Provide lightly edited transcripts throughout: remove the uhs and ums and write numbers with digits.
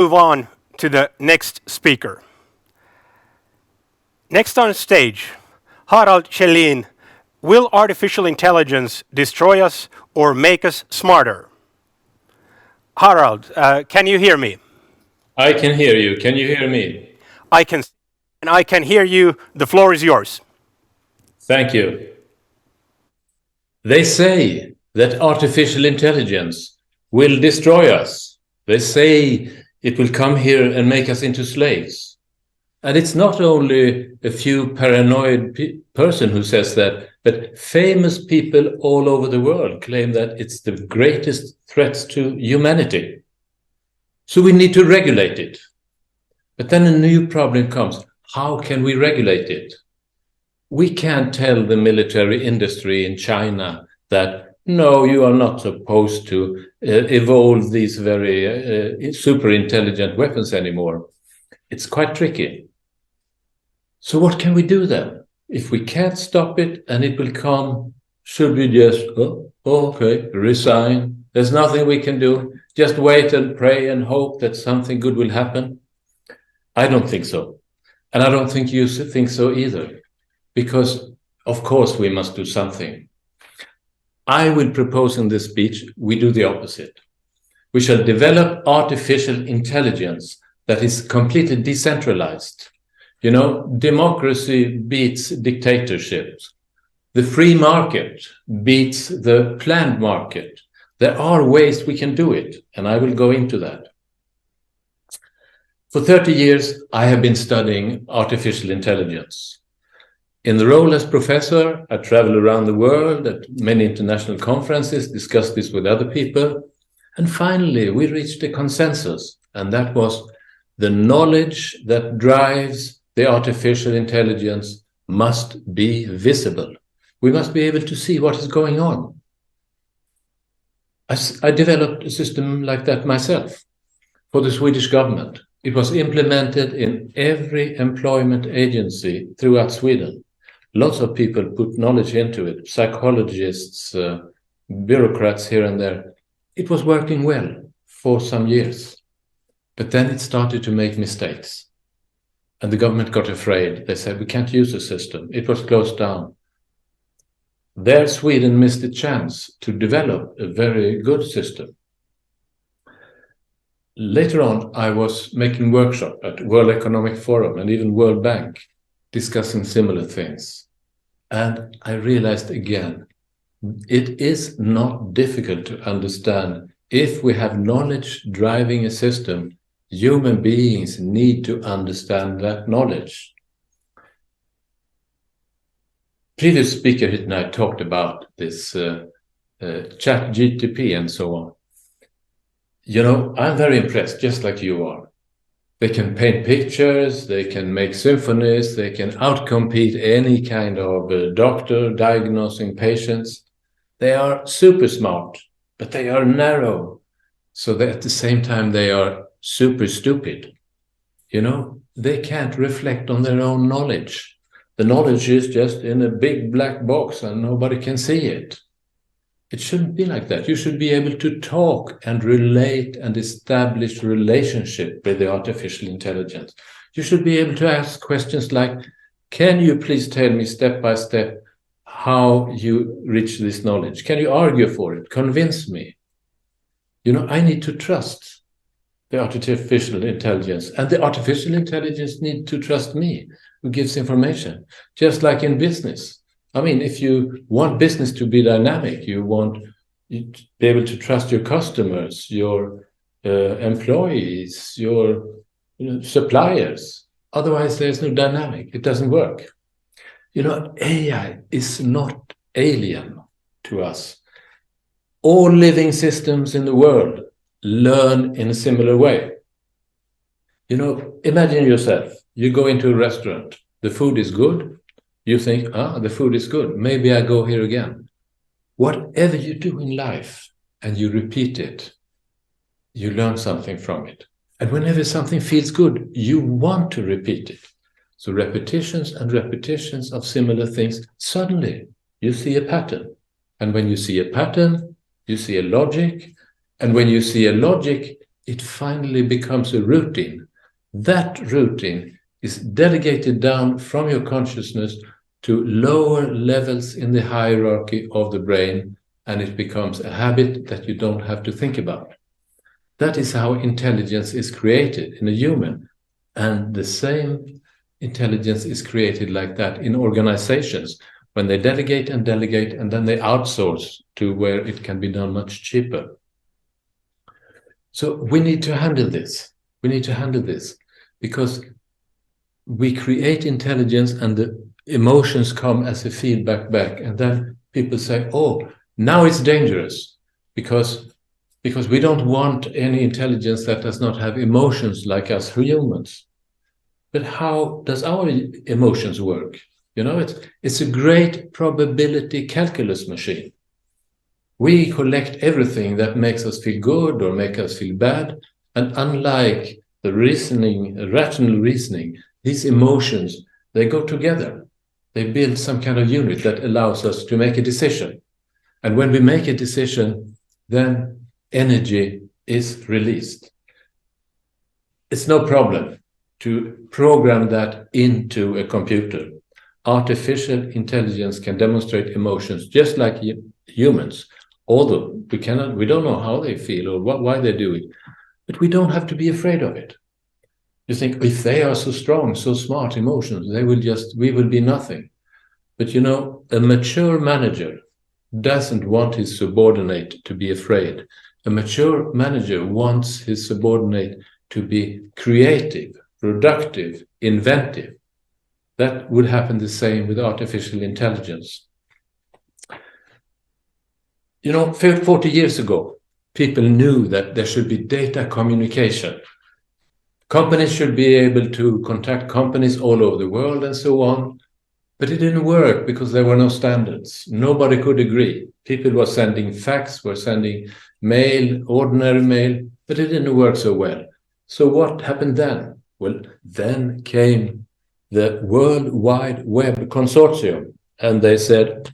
Move on to the next speaker. Next on stage, Harald Kjellin. Will artificial intelligence destroy us or make us smarter? Harald, can you hear me? I can hear you. Can you hear me? I can, and I can hear you. The floor is yours. Thank you. They say that artificial intelligence will destroy us. They say it will come here and make us into slaves. And it's not only a few paranoid person who says that, but famous people all over the world claim that it's the greatest threat to humanity. So we need to regulate it. But then a new problem comes. How can we regulate it? We can't tell the military industry in China that, no, you are not supposed to evolve these very super intelligent weapons anymore. It's quite tricky. So what can we do then? If we can't stop it and it will come, should we just, okay, resign? There's nothing we can do. Just wait and pray and hope that something good will happen? I don't think so. And I don't think you think so either. Because, of course, we must do something. I will propose in this speech, we do the opposite. We shall develop artificial intelligence that is completely decentralized. You know, democracy beats dictatorships. The free market beats the planned market. There are ways we can do it, and I will go into that. For 30 years, I have been studying artificial intelligence. In the role as professor, I travel around the world at many international conferences, discussed this with other people, and finally we reached a consensus, and that was the knowledge that drives the artificial intelligence must be visible. We must be able to see what is going on. I developed a system like that myself for the Swedish government. It was implemented in every employment agency throughout Sweden. Lots of people put knowledge into it, psychologists, bureaucrats here and there. It was working well for some years. But then it started to make mistakes. And the government got afraid. They said, we can't use the system. It was closed down. There, Sweden missed a chance to develop a very good system. Later on, I was making workshop at World Economic Forum and even World Bank, discussing similar things. And I realized again, it is not difficult to understand. If we have knowledge driving a system, human beings need to understand that knowledge. Previous speaker and I talked about this chat GTP and so on. You know, I'm very impressed, just like you are. They can paint pictures, they can make symphonies, they can outcompete any kind of doctor diagnosing patients. They are super smart, but they are narrow. So that at the same time, they are super stupid. You know, they can't reflect on their own knowledge. The knowledge is just in a big black box and nobody can see it. It shouldn't be like that. You should be able to talk and relate and establish relationship with the artificial intelligence. You should be able to ask questions like, can you please tell me step by step how you reach this knowledge? Can you argue for it? Convince me. You know, I need to trust the artificial intelligence, and the artificial intelligence needs to trust me, who gives information, just like in business. I mean, if you want business to be dynamic, you want to be able to trust your customers, your employees, your suppliers. Otherwise, there's no dynamic. It doesn't work. You know, AI is not alien to us. All living systems in the world learn in a similar way. You know, imagine yourself. You go into a restaurant. The food is good. You think, the food is good. Maybe I go here again. Whatever you do in life and you repeat it, you learn something from it. And whenever something feels good, you want to repeat it. So repetitions and repetitions of similar things, suddenly you see a pattern. And when you see a pattern, you see a logic. And when you see a logic, it finally becomes a routine. That routine is delegated down from your consciousness to lower levels in the hierarchy of the brain, and it becomes a habit that you don't have to think about. That is how intelligence is created in a human. And the same intelligence is created like that in organizations, when they delegate and delegate, and then they outsource to where it can be done much cheaper. So we need to handle this. We need to handle this because we create intelligence and the emotions come as a feedback back. And then people say, oh, now it's dangerous because we don't want any intelligence that does not have emotions like us humans. But how does our emotions work? You know, it's a great probability calculus machine. We collect everything that makes us feel good or make us feel bad. And unlike the rational reasoning, these emotions, they go together. They build some kind of unit that allows us to make a decision. And when we make a decision, then energy is released. It's no problem to program that into a computer. Artificial intelligence can demonstrate emotions just like humans, although we don't know how they feel or why they do it, but we don't have to be afraid of it. You think, if they are so strong, so smart emotions, we will be nothing. But you know, a mature manager doesn't want his subordinate to be afraid. A mature manager wants his subordinate to be creative, productive, inventive. That would happen the same with artificial intelligence. You know, 40 years ago, people knew that there should be data communication. Companies should be able to contact companies all over the world and so on. But it didn't work because there were no standards. Nobody could agree. People were sending fax, were sending mail, ordinary mail, but it didn't work so well. So what happened then? Well, then came the World Wide Web Consortium, and they said,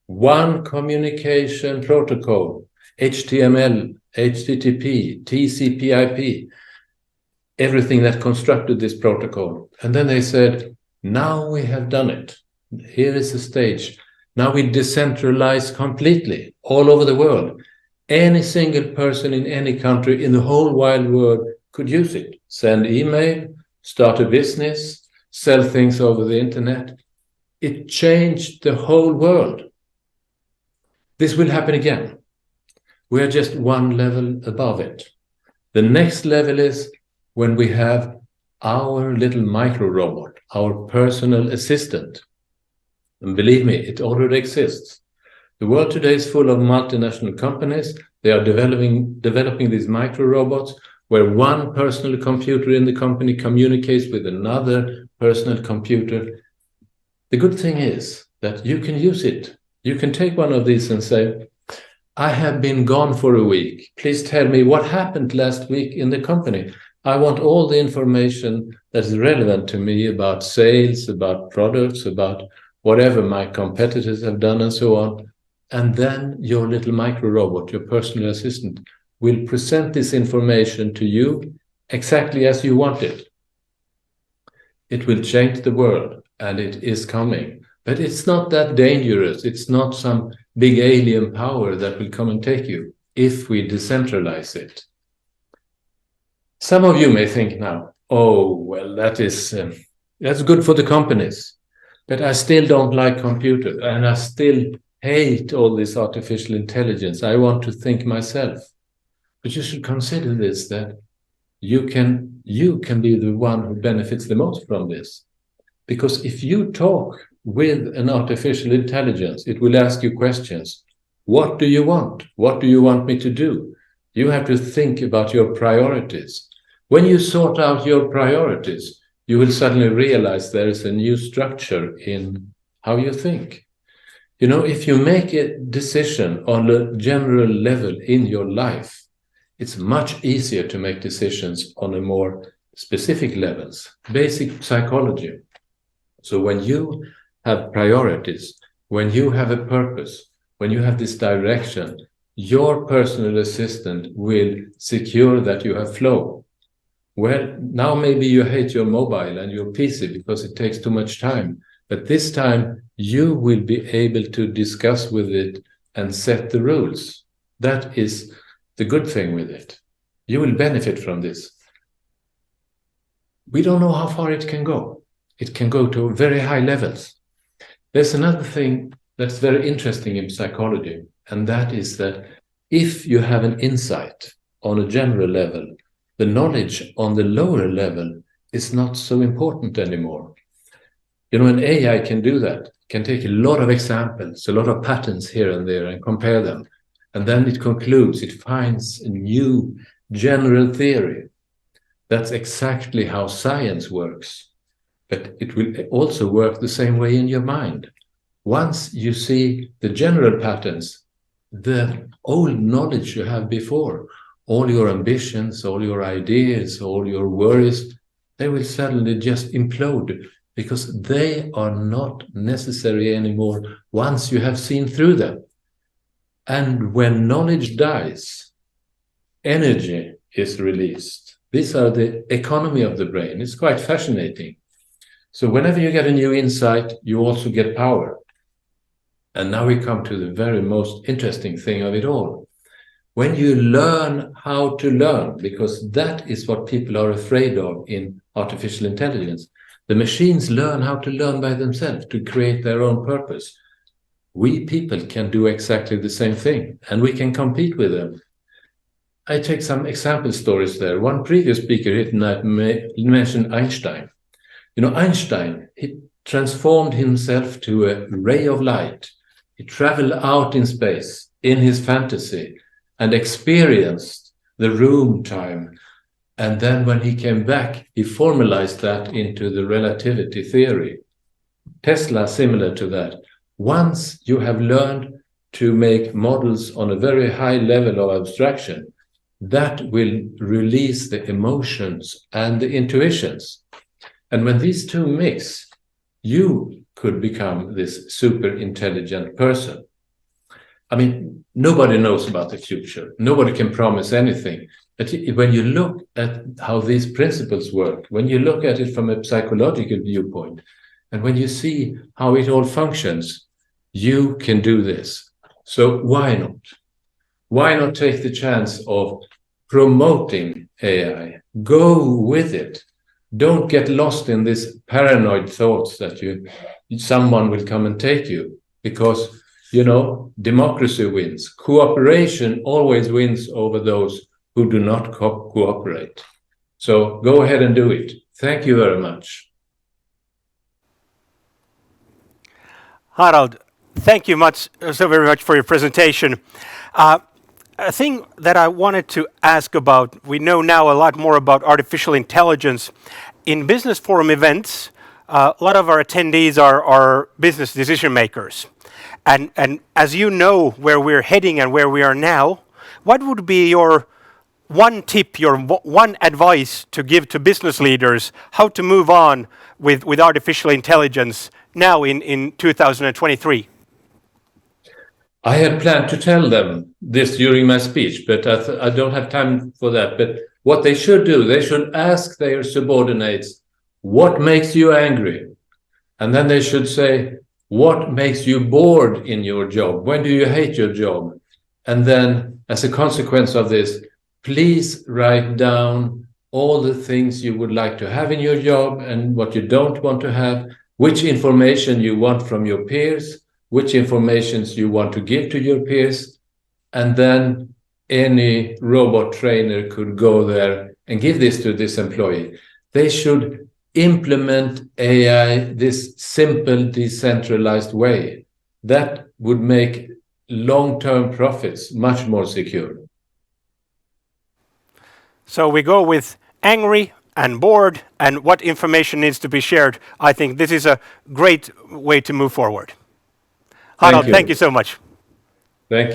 one communication protocol, HTML, HTTP, TCP/IP, everything that constructed this protocol. And then they said, now we have done it. Here is the stage. Now we decentralize completely all over the world. Any single person in any country in the whole wide world could use it. Send email, start a business, sell things over the internet. It changed the whole world. This will happen again. We are just one level above it. The next level is when we have our little micro robot, our personal assistant. And believe me, it already exists. The world today is full of multinational companies. They are developing these micro robots where one personal computer in the company communicates with another personal computer. The good thing is that you can use it. You can take one of these and say, I have been gone for a week. Please tell me what happened last week in the company. I want all the information that is relevant to me about sales, about products, about whatever my competitors have done and so on. And then your little micro robot, your personal assistant, will present this information to you exactly as you want it. It will change the world, and it is coming. But it's not that dangerous. It's not some big alien power that will come and take you if we decentralize it. Some of you may think now, oh, well, that's good for the companies, but I still don't like computers, and I still hate all this artificial intelligence. I want to think myself. But you should consider this, that you can be the one who benefits the most from this. Because if you talk with an artificial intelligence, it will ask you questions. What do you want? What do you want me to do? You have to think about your priorities. When you sort out your priorities, you will suddenly realize there is a new structure in how you think. You know, if you make a decision on a general level in your life, it's much easier to make decisions on a more specific levels, basic psychology. So when you have priorities, when you have a purpose, when you have this direction, your personal assistant will secure that you have flow. Well, now maybe you hate your mobile and your PC because it takes too much time. But this time you will be able to discuss with it and set the rules. That is the good thing with it. You will benefit from this. We don't know how far it can go. It can go to very high levels. There's another thing that's very interesting in psychology, and that is that if you have an insight on a general level, the knowledge on the lower level is not so important anymore. You know, an AI can do that, can take a lot of examples, a lot of patterns here and there and compare them. And then it concludes, it finds a new general theory. That's exactly how science works. But it will also work the same way in your mind. Once you see the general patterns, the old knowledge you have before, all your ambitions, all your ideas, all your worries, they will suddenly just implode because they are not necessary anymore once you have seen through them. And when knowledge dies, energy is released. These are the economy of the brain. It's quite fascinating. So whenever you get a new insight, you also get power. And now we come to the very most interesting thing of it all. When you learn how to learn, because that is what people are afraid of in artificial intelligence, the machines learn how to learn by themselves to create their own purpose. We people can do exactly the same thing, and we can compete with them. I take some example stories there. One previous speaker here tonight mentioned Einstein. You know, Einstein, he transformed himself to a ray of light. He traveled out in space in his fantasy and experienced the room time. And then when he came back, he formalized that into the relativity theory. Tesla, similar to that. Once you have learned to make models on a very high level of abstraction, that will release the emotions and the intuitions. And when these two mix, you could become this super intelligent person. I mean, nobody knows about the future. Nobody can promise anything. But when you look at how these principles work, when you look at it from a psychological viewpoint, and when you see how it all functions, you can do this. So why not? Why not take the chance of promoting AI? Go with it. Don't get lost in these paranoid thoughts that someone will come and take you, because, you know, democracy wins. Cooperation always wins over those who do not cooperate. So go ahead and do it. Thank you very much. Harald, thank you so very much for your presentation. A thing that I wanted to ask about, we know now a lot more about artificial intelligence. In business forum events, a lot of our attendees are business decision makers. And as you know where we're heading and where we are now, what would be your one tip, your one advice to give to business leaders how to move on with artificial intelligence now in 2023? I had planned to tell them this during my speech, but I don't have time for that. But what they should do, they should ask their subordinates, what makes you angry? And then they should say, what makes you bored in your job? When do you hate your job? And then, as a consequence of this, please write down all the things you would like to have in your job and what you don't want to have, which information you want from your peers, which informations you want to give to your peers, and then any robot trainer could go there and give this to this employee. They should implement AI this simple, decentralized way. That would make long-term profits much more secure. So we go with angry and bored and what information needs to be shared. I think this is a great way to move forward. Harald, thank you so much. Thank you.